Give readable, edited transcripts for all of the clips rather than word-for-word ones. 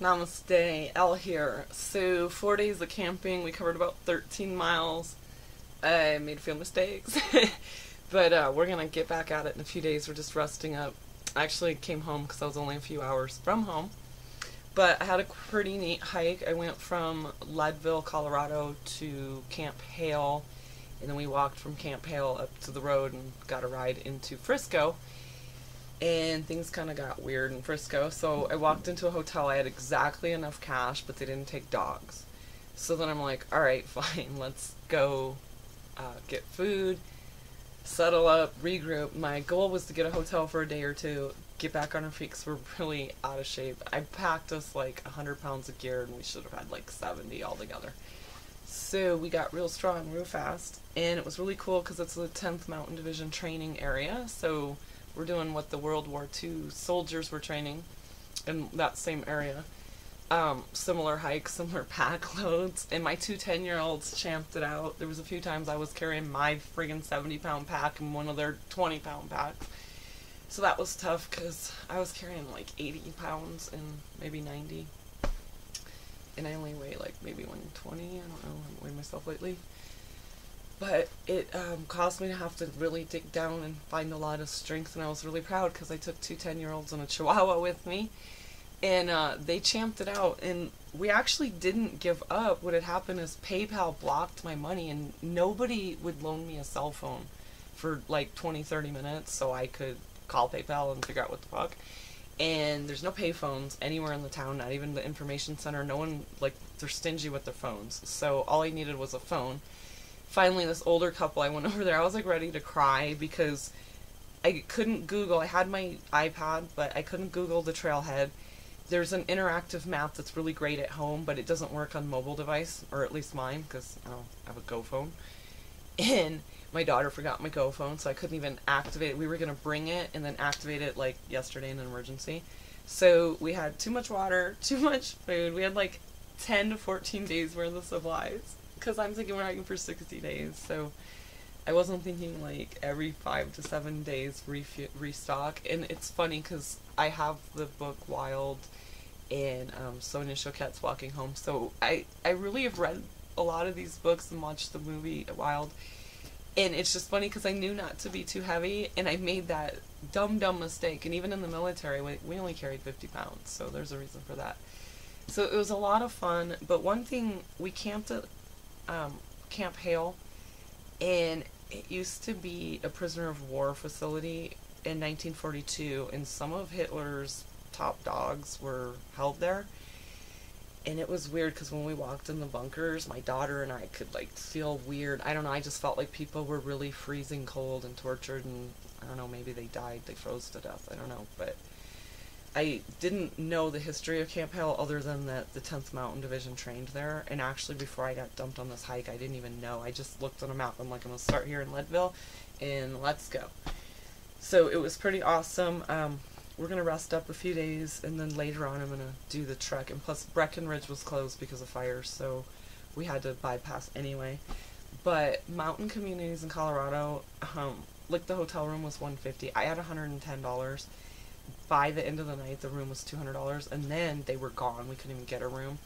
Namaste, Elle here. So, 4 days of camping, we covered about 13 miles. I made a few mistakes, but we're gonna get back at it in a few days. We're just resting up. I actually came home because I was only a few hours from home, but I had a pretty neat hike. I went from Leadville, Colorado to Camp Hale, and then we walked from Camp Hale up to the road and got a ride into Frisco. And things kind of got weird in Frisco. So I walked into a hotel. I had exactly enough cash, but they didn't take dogs. So then I'm like, all right, fine, let's go get food, settle up, regroup. My goal was to get a hotel for a day or two, get back on our feet because we're really out of shape. I packed us like 100 pounds of gear, and we should have had like 70 altogether. So we got real strong real fast, and it was really cool because it's the 10th Mountain Division training area. So we're doing what the World War II soldiers were training in that same area. Similar hikes, similar pack loads, and my two 10-year-olds champed it out. There was a few times I was carrying my friggin' 70-pound pack and one of their 20-pound packs. So that was tough because I was carrying like 80 pounds and maybe 90. And I only weigh like maybe 120. I don't know, I haven't weighed myself lately. But it caused me to have to really dig down and find a lot of strength, and I was really proud because I took two 10-year-olds and a Chihuahua with me, and they champed it out, and we actually didn't give up. What had happened is PayPal blocked my money, and nobody would loan me a cell phone for like 20-30 minutes so I could call PayPal and figure out what the fuck. And there's no pay phones anywhere in the town, not even the information center. No one, like, they're stingy with their phones. So all I needed was a phone. Finally, this older couple, I went over there. I was like ready to cry because I couldn't Google. I had my iPad, but I couldn't Google the trailhead. There's an interactive map that's really great at home, but it doesn't work on mobile device, or at least mine, because I don't have a Go phone. And my daughter forgot my Go phone, so I couldn't even activate it. We were going to bring it and then activate it like yesterday in an emergency. So we had too much water, too much food. We had like 10 to 14 days worth of supplies. Because I'm thinking we're hiking for 60 days, so I wasn't thinking like every 5 to 7 days restock. And it's funny because I have the book Wild and Sonia Choquette's Walking Home, so I really have read a lot of these books and watched the movie Wild, and it's just funny because I knew not to be too heavy, and I made that dumb mistake. And even in the military, we only carried 50 pounds, so there's a reason for that. So it was a lot of fun, but one thing, we camped at Camp Hale, and it used to be a prisoner of war facility in 1942, and some of Hitler's top dogs were held there. And it was weird because when we walked in the bunkers, my daughter and I could like feel weird. I don't know, I just felt like people were really freezing cold and tortured, and I don't know, maybe they died, they froze to death, I don't know. But I didn't know the history of Camp Hale other than that the 10th Mountain Division trained there. And actually, before I got dumped on this hike, I didn't even know. I just looked on a map. I'm like, I'm going to start here in Leadville, and let's go. So it was pretty awesome. We're going to rest up a few days, and then later on I'm going to do the trek. And plus, Breckenridge was closed because of fires, so we had to bypass anyway. But mountain communities in Colorado, like the hotel room was $150. I had $110. By the end of the night, the room was $200, and then they were gone. We couldn't even get a room.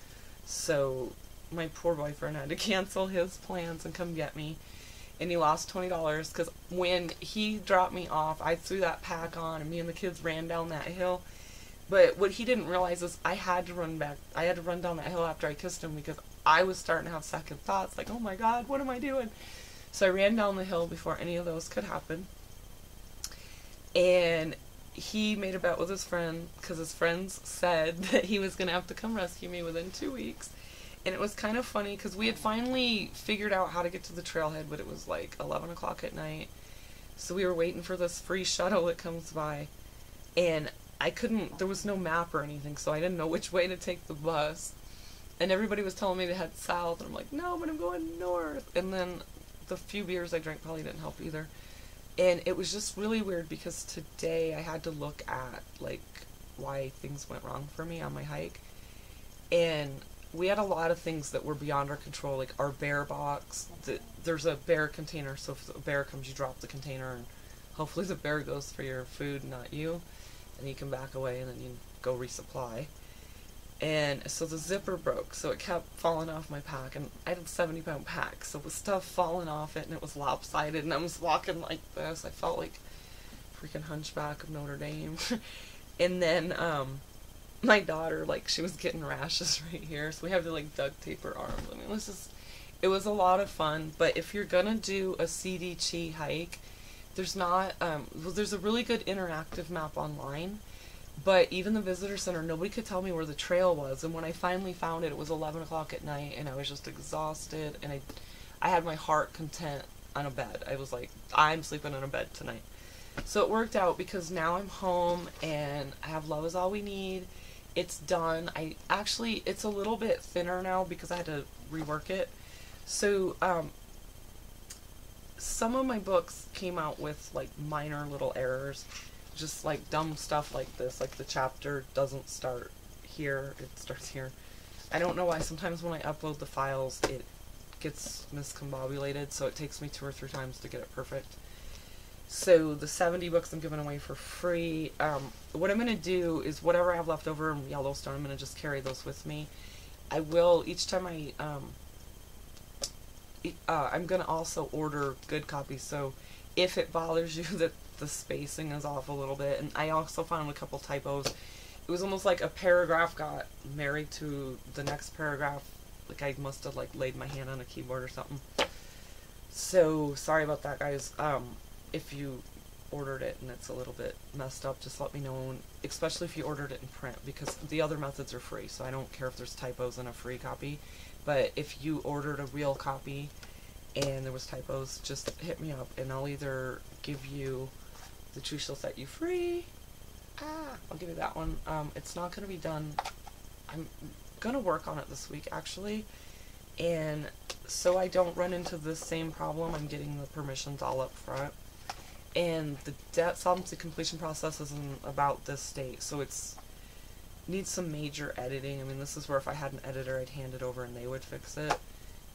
So my poor boyfriend had to cancel his plans and come get me, and he lost $20 because when he dropped me off, I threw that pack on, and me and the kids ran down that hill. But what he didn't realize is I had to run back. I had to run down that hill after I kissed him because I was starting to have second thoughts, like, oh my God, what am I doing? So I ran down the hill before any of those could happen, and he made a bet with his friend because his friends said that he was going to have to come rescue me within 2 weeks. And it was kind of funny because we had finally figured out how to get to the trailhead, but it was like 11 o'clock at night. So we were waiting for this free shuttle that comes by, and there was no map or anything, so I didn't know which way to take the bus. And everybody was telling me to head south, and I'm like, no, but I'm going north. And then the few beers I drank probably didn't help either. And it was just really weird because today I had to look at, like, why things went wrong for me on my hike. And we had a lot of things that were beyond our control, like our bear box. There's a bear container, so if a bear comes, you drop the container, and hopefully the bear goes for your food, not you. And you can back away, and then you go resupply. And so the zipper broke, so it kept falling off my pack, and I had a 70-pound pack, so with stuff falling off it, and it was lopsided, and I was walking like this. I felt like freaking Hunchback of Notre Dame. And then my daughter, like, she was getting rashes right here, so we had to like duct tape her arms. I mean, it was a lot of fun. But if you're gonna do a CDC hike, there's not there's a really good interactive map online. But even the visitor center, nobody could tell me where the trail was. And when I finally found it, it was 11 o'clock at night, and I was just exhausted, and I had my heart content on a bed. I was like, I'm sleeping on a bed tonight. So it worked out, because now I'm home, and I have Love Is All We Need. It's done. It's a little bit thinner now because I had to rework it. So, some of my books came out with, like, minor little errors. Just like dumb stuff like this, like the chapter doesn't start here, it starts here. I don't know why sometimes when I upload the files it gets miscombobulated, so it takes me 2 or 3 times to get it perfect. So the 70 books I'm giving away for free. What I'm going to do is whatever I have left over in Yellowstone, I'm going to just carry those with me. I will, each time I'm going to also order good copies, so if it bothers you that the spacing is off a little bit, and I also found a couple typos. It was almost like a paragraph got married to the next paragraph. Like I must have like laid my hand on a keyboard or something. So sorry about that, guys. If you ordered it and it's a little bit messed up, just let me know, especially if you ordered it in print, because the other methods are free, so I don't care if there's typos in a free copy. But if you ordered a real copy and there was typos, just hit me up and I'll either give you the True Shield set you free. I'll give you that one. It's not going to be done. I'm going to work on it this week, actually. And so I don't run into the same problem, I'm getting the permissions all up front. And the solvency completion process isn't about this state, so it's needs some major editing. I mean, this is where if I had an editor, I'd hand it over and they would fix it.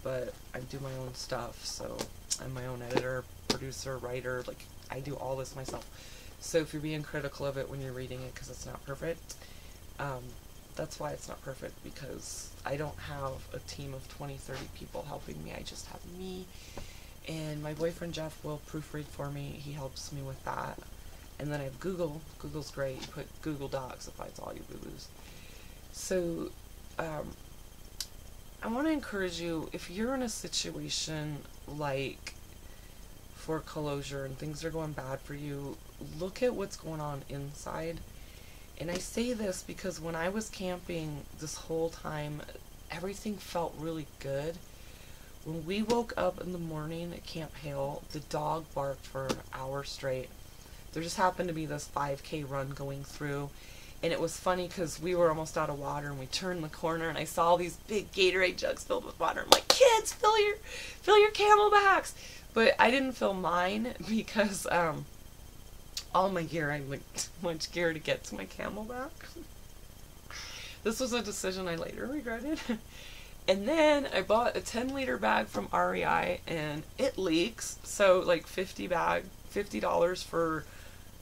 But I do my own stuff, so I'm my own editor, producer, writer, like, I do all this myself. So if you're being critical of it when you're reading it because it's not perfect, that's why it's not perfect, because I don't have a team of 20, 30 people helping me. I just have me, and my boyfriend Jeff will proofread for me. He helps me with that. And then I have Google. Google's great. You put Google Docs, it finds all your boo-boos. So, I want to encourage you, if you're in a situation like foreclosure and things are going bad for you, look at what's going on inside. And I say this because when I was camping this whole time, everything felt really good. When we woke up in the morning at Camp Hale, the dog barked for an hour straight. There just happened to be this 5K run going through, and it was funny because we were almost out of water, and we turned the corner, and I saw these big Gatorade jugs filled with water. I'm like, kids, fill your Camelbacks. But I didn't fill mine because all my gear, I like too much gear to get to my Camelback. This was a decision I later regretted. And then I bought a 10-liter bag from REI, and it leaks. So like $50 for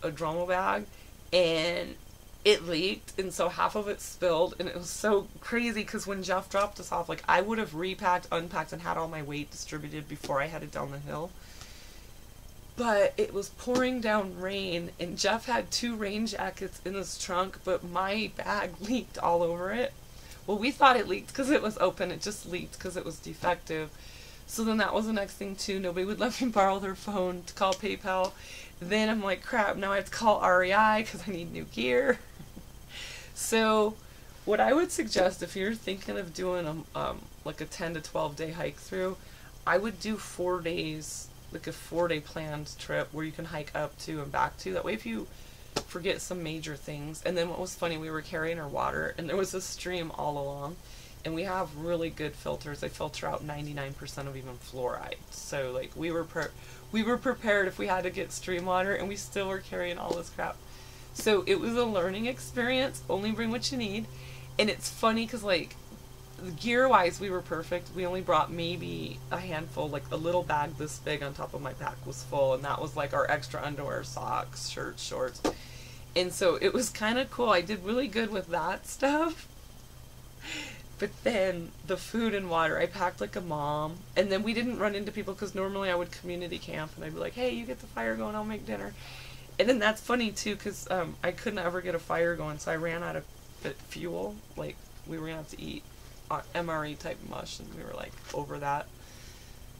a Dromo bag, and it leaked, and so half of it spilled, and it was so crazy because when Jeff dropped us off, like, I would have repacked, unpacked, and had all my weight distributed before I headed down the hill. But it was pouring down rain, and Jeff had 2 rain jackets in his trunk, but my bag leaked all over it. Well, we thought it leaked because it was open. It just leaked because it was defective. So then that was the next thing too. Nobody would let me borrow their phone to call PayPal. Then I'm like, crap, now I have to call REI because I need new gear. So what I would suggest, if you're thinking of doing like a 10 to 12 day hike through, I would do 4 days, like a 4-day planned trip where you can hike up to and back to. That way if you forget some major things. And then what was funny, we were carrying our water, and there was a stream all along, and we have really good filters. They filter out 99% of even fluoride. So like we were prepared if we had to get stream water, and we still were carrying all this crap. So it was a learning experience. Only bring what you need. And it's funny because like gear wise we were perfect. We only brought maybe a handful, like a little bag this big on top of my pack was full, and that was like our extra underwear, socks, shirts, shorts. And so it was kind of cool. I did really good with that stuff. But then the food and water, I packed like a mom. And then we didn't run into people because normally I would community camp and I'd be like, hey, you get the fire going, I'll make dinner. And then that's funny too because I couldn't ever get a fire going, so I ran out of fuel. Like, we were going to have to eat MRE type mush, and we were like over that.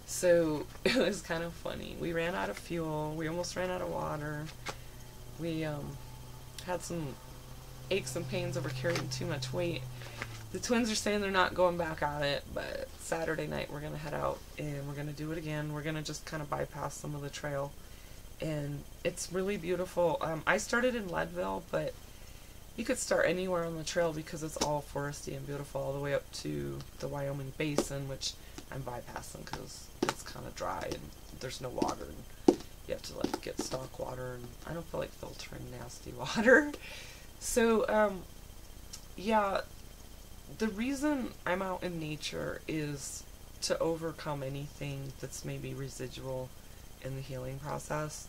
So it was kind of funny. We ran out of fuel. We almost ran out of water. We had some aches and pains over carrying too much weight. The twins are saying they're not going back at it, but Saturday night we're going to head out and we're going to do it again. We're going to just kind of bypass some of the trail. And it's really beautiful. I started in Leadville, but you could start anywhere on the trail because it's all foresty and beautiful all the way up to the Wyoming Basin, which I'm bypassing because it's kind of dry and there's no water. And you have to like get stock water, and I don't feel like filtering nasty water. So, yeah, the reason I'm out in nature is to overcome anything that's maybe residual in the healing process.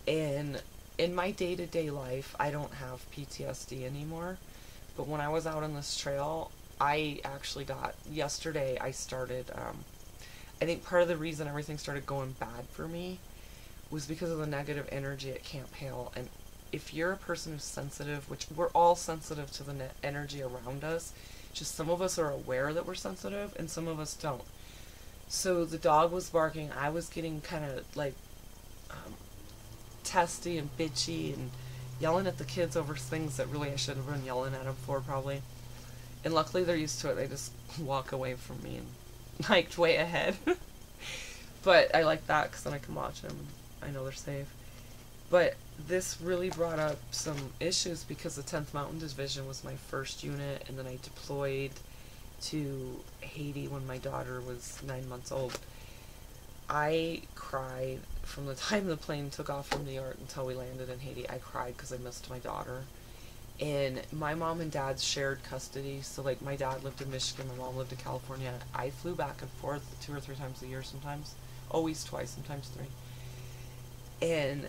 And in my day-to-day life, I don't have PTSD anymore. But when I was out on this trail, I actually got, yesterday I started, I think part of the reason everything started going bad for me was because of the negative energy at Camp Hale. And if you're a person who's sensitive, which we're all sensitive to the energy around us, just some of us are aware that we're sensitive and some of us don't. So the dog was barking, I was getting kind of like testy and bitchy and yelling at the kids over things that really I should have been yelling at them for probably. And luckily they're used to it. They just walk away from me and hiked way ahead. But I like that because then I can watch them. I know they're safe. But this really brought up some issues because the 10th Mountain Division was my first unit, and then I deployed to Haiti when my daughter was 9 months old. I cried from the time the plane took off from New York until we landed in Haiti. I cried because I missed my daughter. And my mom and dad shared custody, so like my dad lived in Michigan, my mom lived in California. I flew back and forth 2 or 3 times a year sometimes. Always twice, sometimes 3. And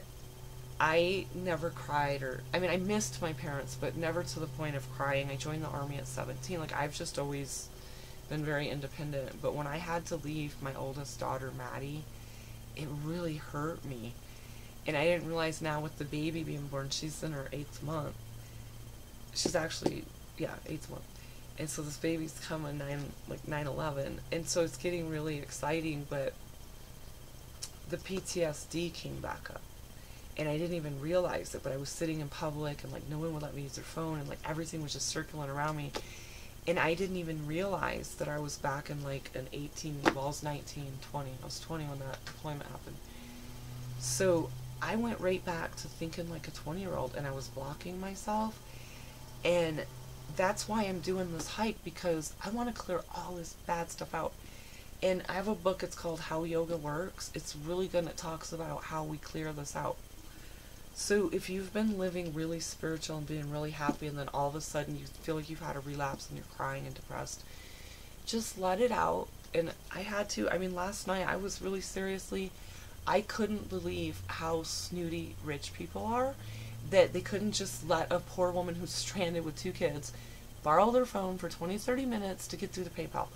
I never cried, or, I mean, I missed my parents, but never to the point of crying. I joined the Army at 17. Like, I've just always been very independent. But when I had to leave my oldest daughter, Maddie, it really hurt me. And I didn't realize now with the baby being born, she's in her 8th month. She's actually, yeah, 8th month. And so this baby's coming 9/11. And so it's getting really exciting, but the PTSD came back up. And I didn't even realize it, but I was sitting in public and like no one would let me use their phone, and like everything was just circling around me. And I didn't even realize that I was back in like an 18, well, I was 19, 20. I was 20 when that deployment happened. So I went right back to thinking like a 20-year-old, and I was blocking myself. And that's why I'm doing this hike, because I want to clear all this bad stuff out. And I have a book, it's called How Yoga Works. It's really good, and it talks about how we clear this out. So if you've been living really spiritual and being really happy, and then all of a sudden you feel like you've had a relapse and you're crying and depressed, just let it out. And I had to, I mean, last night I was really seriously, I couldn't believe how snooty rich people are, that they couldn't just let a poor woman who's stranded with 2 kids borrow their phone for 20-30 minutes to get through the PayPal.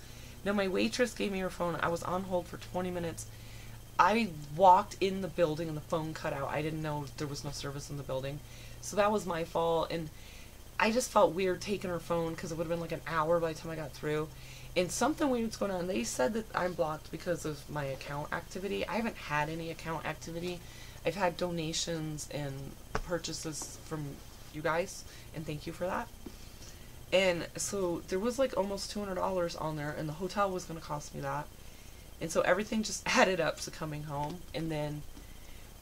Now, my waitress gave me her phone. I was on hold for 20 minutes. I walked in the building and the phone cut out. I didn't know there was no service in the building. So that was my fault. And I just felt weird taking her phone because it would have been like an hour by the time I got through. And something weird was going on. They said that I'm blocked because of my account activity. I haven't had any account activity. I've had donations and purchases from you guys, and thank you for that. And so there was like almost $200 on there, and the hotel was going to cost me that. And so everything just added up to coming home. And then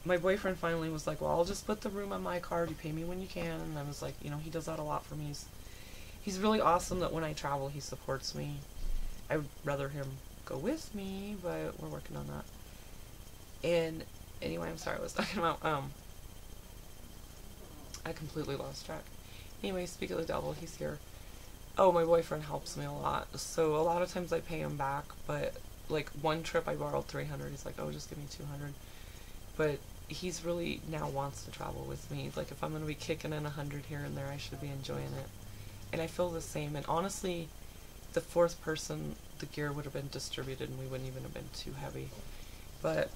my boyfriend finally was like, well, I'll just put the room on my card. You pay me when you can. And I was like, you know, he does that a lot for me. He's really awesome that when I travel, he supports me. I would rather him go with me, but we're working on that. And anyway, I'm sorry, I was talking about, I completely lost track. Anyway, speak of the devil, he's here. Oh, my boyfriend helps me a lot. So a lot of times I pay him back, but like one trip I borrowed $300. He's like, oh, just give me $200. But he's really now wants to travel with me. Like, if I'm going to be kicking in $100 here and there, I should be enjoying it. And I feel the same. And honestly, the fourth person, the gear would have been distributed and we wouldn't even have been too heavy. But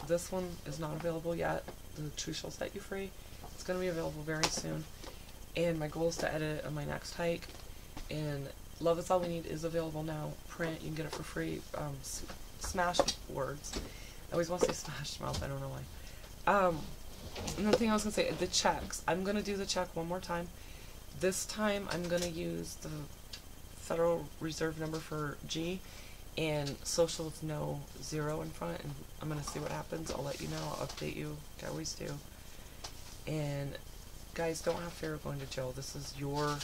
this one is not available yet. The True Shell Set You Free. It's going to be available very soon. And my goal is to edit it on my next hike. And Love Is All We Need is available now. Print, you can get it for free. Smash Words. I always want to say Smash Mouth, I don't know why. Another thing I was going to say, the checks. I'm going to do the check one more time. This time I'm going to use the Federal Reserve number for G, and social with no 0 in front, and I'm going to see what happens. I'll let you know. I'll update you. I always do. And guys, don't have fear of going to jail. This is your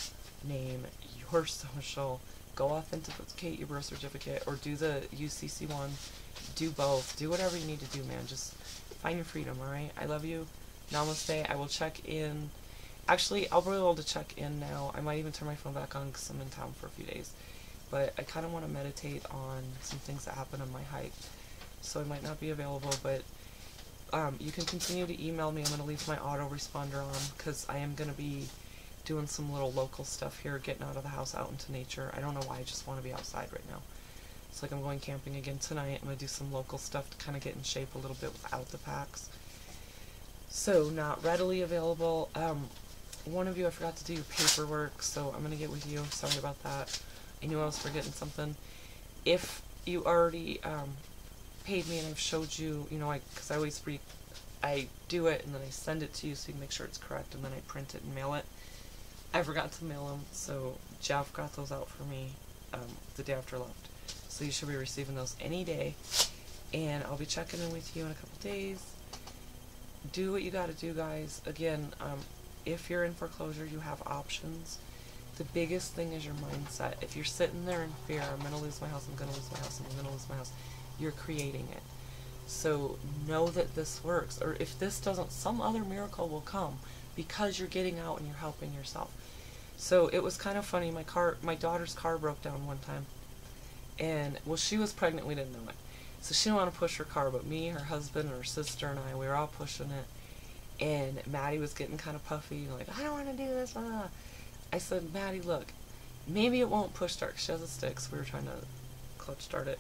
name, your social. Go authenticate your birth certificate, or do the UCC one. Do both. Do whatever you need to do, man. Just find your freedom, alright? I love you. Namaste. I will check in. Actually, I'll be able to check in now. I might even turn my phone back on because I'm in town for a few days. But I kind of want to meditate on some things that happen on my hike. So I might not be available, but you can continue to email me. I'm going to leave my autoresponder on because I am going to be doing some little local stuff here, getting out of the house, out into nature. I don't know why, I just want to be outside right now. It's like I'm going camping again tonight. I'm going to do some local stuff to kind of get in shape a little bit without the packs. So, not readily available. One of you, I forgot to do your paperwork, so I'm going to get with you. Sorry about that. I knew I was forgetting something. If you already paid me and I've showed you, you know, because I do it and then I send it to you so you can make sure it's correct, and then I print it and mail it. I forgot to mail them, so Jeff got those out for me the day after I left. So you should be receiving those any day, and I'll be checking in with you in a couple days. Do what you got to do, guys. Again, if you're in foreclosure, you have options. The biggest thing is your mindset. If you're sitting there in fear, I'm going to lose my house, I'm going to lose my house, I'm going to lose my house, you're creating it. So know that this works. Or if this doesn't, some other miracle will come because you're getting out and you're helping yourself. So it was kind of funny. My daughter's car broke down one time. And, well, she was pregnant, we didn't know it. So she didn't want to push her car, but me, her husband, and her sister, and we were all pushing it. And Maddie was getting kind of puffy, like, I don't want to do this, blah, blah. I said, Maddie, look, maybe it won't push start, 'cause she has a stick, so we were trying to clutch start it.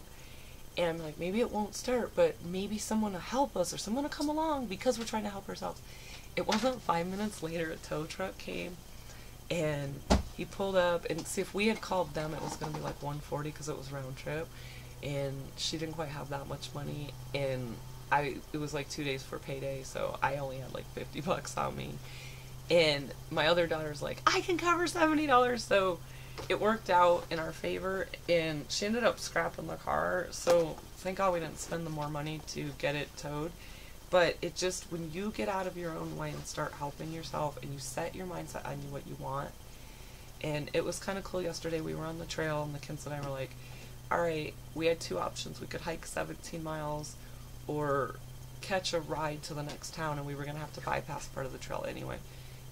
And I'm like, maybe it won't start, but maybe someone will help us, or someone will come along, because we're trying to help ourselves. It wasn't 5 minutes later, a tow truck came, and he pulled up, and see, if we had called them, it was going to be like $140, because it was round trip, and she didn't quite have that much money, and it was like 2 days for payday, so I only had like $50 on me. And my other daughter's like, I can cover $70, so it worked out in our favor, and she ended up scrapping the car, so thank God we didn't spend the more money to get it towed. But it just, when you get out of your own way and start helping yourself, and you set your mindset on what you want, and it was kind of cool yesterday, we were on the trail, and the kids and I were like, alright, we had two options, we could hike 17 miles, or catch a ride to the next town, and we were going to have to bypass part of the trail anyway.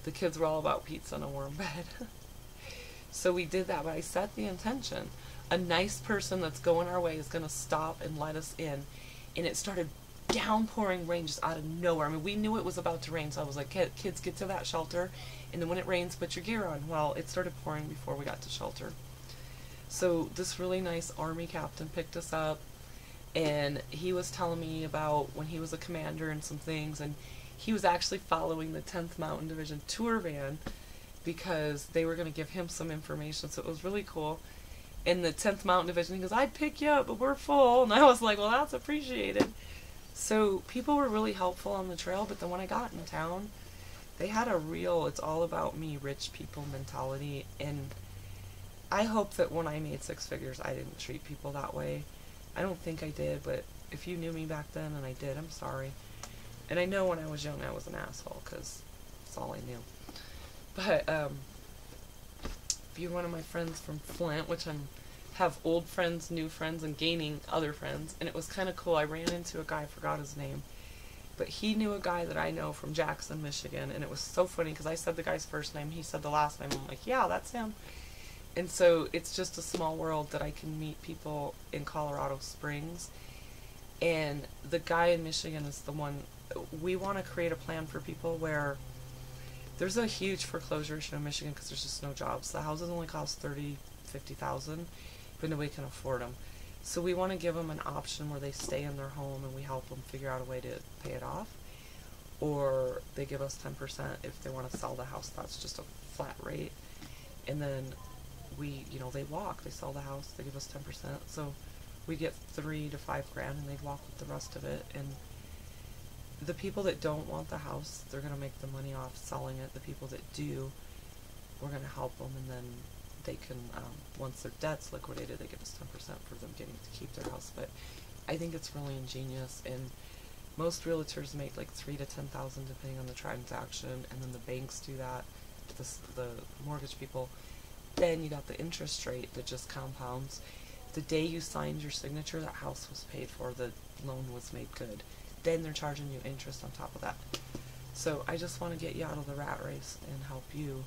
The kids were all about pizza and a warm bed. So we did that, but I set the intention. A nice person that's going our way is going to stop and let us in. And it started downpouring rain just out of nowhere. I mean, we knew it was about to rain, so I was like, kids, get to that shelter, and then when it rains, put your gear on. Well, it started pouring before we got to shelter. So this really nice Army captain picked us up, and he was telling me about when he was a commander and some things, and he was actually following the 10th Mountain Division tour van because they were going to give him some information, so it was really cool. In the 10th Mountain Division, he goes, I'd pick you up, but we're full, and I was like, well, that's appreciated. So people were really helpful on the trail, but then when I got in town, they had a real, it's all about me, rich people mentality, and I hope that when I made six figures, I didn't treat people that way. I don't think I did, but if you knew me back then, and I did, I'm sorry. And I know when I was young I was an asshole, because that's all I knew. But, if you're one of my friends from Flint, which have old friends, new friends, and gaining other friends, and it was kind of cool. I ran into a guy, I forgot his name, but he knew a guy that I know from Jackson, Michigan, and it was so funny, because I said the guy's first name, he said the last name, I'm like, yeah, that's him. And so, it's just a small world that I can meet people in Colorado Springs, and the guy in Michigan is the one. We want to create a plan for people where there's a huge foreclosure issue in Michigan because there's just no jobs. The houses only cost $30,000, $50,000, but nobody can afford them. So we want to give them an option where they stay in their home and we help them figure out a way to pay it off, or they give us 10% if they want to sell the house. That's just a flat rate, and then we, you know, they walk, they sell the house, they give us 10%, so we get $3 to $5 grand, and they walk with the rest of it. And the people that don't want the house, they're gonna make the money off selling it. The people that do, we're gonna help them, and then they can, once their debt's liquidated, they give us 10% for them getting to keep their house. But I think it's really ingenious, and most realtors make like $3,000 to $10,000 depending on the transaction, and then the banks do that, the mortgage people. Then you got the interest rate that just compounds. The day you signed your signature, that house was paid for, the loan was made good. Then they're charging you interest on top of that. So I just want to get you out of the rat race and help you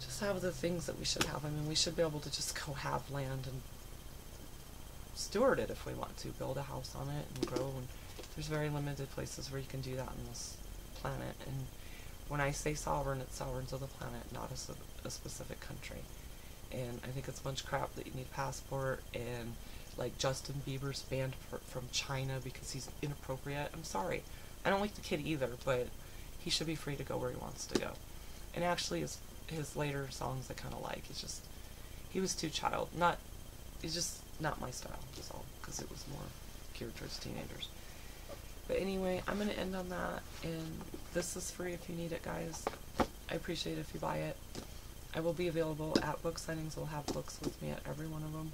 just have the things that we should have. I mean, we should be able to just go have land and steward it if we want to, build a house on it and grow. And there's very limited places where you can do that on this planet. And when I say sovereign, it's sovereign to the planet, not a specific country. And I think it's a bunch of crap that you need a passport, and like Justin Bieber's banned from China because he's inappropriate. I'm sorry. I don't like the kid either, but he should be free to go where he wants to go. And actually his later songs I kind of like. It's just, he was too he's just not my style, that's all, because it was more geared towards teenagers. But anyway, I'm going to end on that, and this is free if you need it, guys. I appreciate it if you buy it. I will be available at book signings. We'll have books with me at every one of them.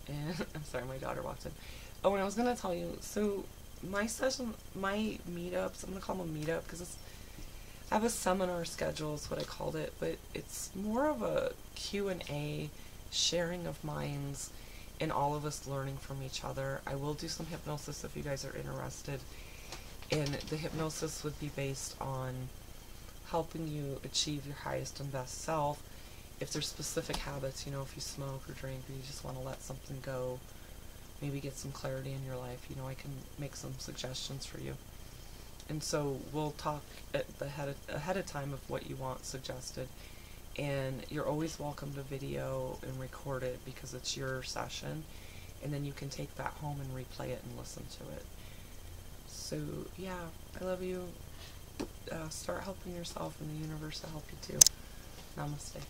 And I'm sorry, my daughter walked in. Oh, and I was going to tell you, so my meetups, I'm going to call them a meetup because I have a seminar schedule is what I called it, but it's more of a Q&A, sharing of minds, and all of us learning from each other. I will do some hypnosis if you guys are interested, and the hypnosis would be based on helping you achieve your highest and best self. If there's specific habits, you know, if you smoke or drink, or you just want to let something go, maybe get some clarity in your life, you know, I can make some suggestions for you. And so we'll talk ahead of time of what you want suggested, and you're always welcome to video and record it because it's your session, and then you can take that home and replay it and listen to it. So yeah, I love you. Start helping yourself, and the universe will help you too. Namaste.